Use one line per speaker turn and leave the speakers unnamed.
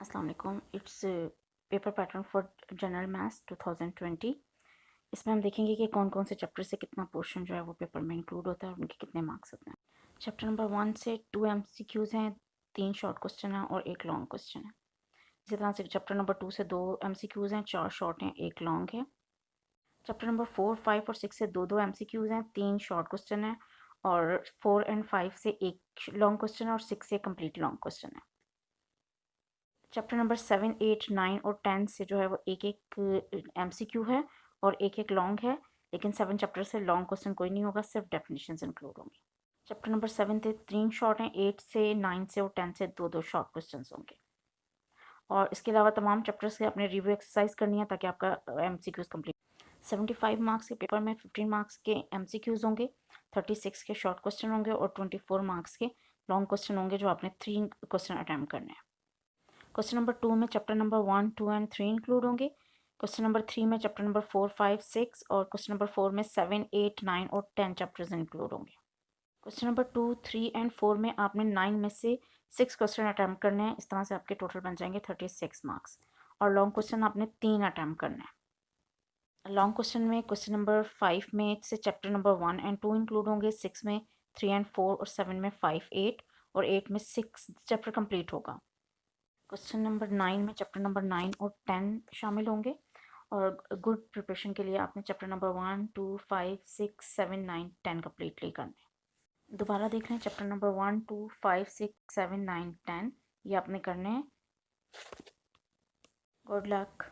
अस्सलाम वालेकुम। It's paper pattern for general maths 2020। इसमें हम देखेंगे कि कौन कौन से चैप्टर से कितना पोर्शन जो है वो पेपर में इंक्लूड होता है और उनके कितने मार्क्स होते हैं। चैप्टर नंबर 1 से 2 MCQs हैं, 3 शॉर्ट क्वेश्चन हैं और 1 लॉन्ग क्वेश्चन है। इसी तरह से चैप्टर नंबर 2 से 2 MCQs हैं, 4 शॉर्ट हैं, 1 लॉन्ग है। चैप्टर नंबर 4, 5 और 6 से 2 MCQs हैं, 3 शॉर्ट क्वेश्चन है और 4 एंड 5 से 1 लॉन्ग क्वेश्चन है और 6 से कंप्लीट लॉन्ग क्वेश्चन है। चैप्टर नंबर 7, 8, 9 और 10 से जो है वो एक एक MCQ है और एक एक लॉन्ग है, लेकिन 7 चैप्टर से लॉन्ग क्वेश्चन कोई नहीं होगा, सिर्फ डेफिनेशंस इंक्लूड होंगे। चैप्टर नंबर 7 से 3 शॉर्ट हैं, 8 से 9 से और 10 से 2 शॉर्ट क्वेश्चन होंगे। और इसके अलावा तमाम चैप्टर्स के अपने रिव्यू एक्सरसाइज करनी है ताकि आपका MCQs कंप्लीट। 75 मार्क्स के पेपर में 15 मार्क्स के MCQs होंगे, 36 के शॉर्ट क्वेश्चन होंगे और 24 मार्क्स के लॉन्ग क्वेश्चन होंगे जो आपने 3 क्वेश्चन अटैम्प्ट करने हैं। क्वेश्चन नंबर 2 में चैप्टर नंबर 1, 2 एंड 3 इंक्लूड होंगे। क्वेश्चन नंबर 3 में चैप्टर नंबर 4, 5, 6 और क्वेश्चन नंबर 4 में 7, 8, 9 और 10 चैप्टर्स इंक्लूड होंगे। क्वेश्चन नंबर 2, 3 एंड 4 में आपने 9 में से 6 क्वेश्चन अटैम्प्ट करने हैं। इस तरह से आपके टोटल बन जाएंगे 36 मार्क्स और लॉन्ग क्वेश्चन आपने 3 अटैम्प्ट करना है। लॉन्ग क्वेश्चन में क्वेश्चन नंबर 5 में से चैप्टर नंबर 1 एंड 2 इंक्लूड होंगे, 6 में 3 एंड 4 और 7 में 5, 8 और 8 में 6 चैप्टर कंप्लीट होगा। क्वेश्चन नंबर 9 में चैप्टर नंबर 9 और 10 शामिल होंगे और गुड प्रिपरेशन के लिए आपने चैप्टर नंबर 1, 2, 5, 6, 7, 9, 10 कम्प्लीटली करने हैं। दोबारा देख लें, चैप्टर नंबर 1, 2, 5, 6, 7, 9, 10 ये आपने करने हैं। Good luck.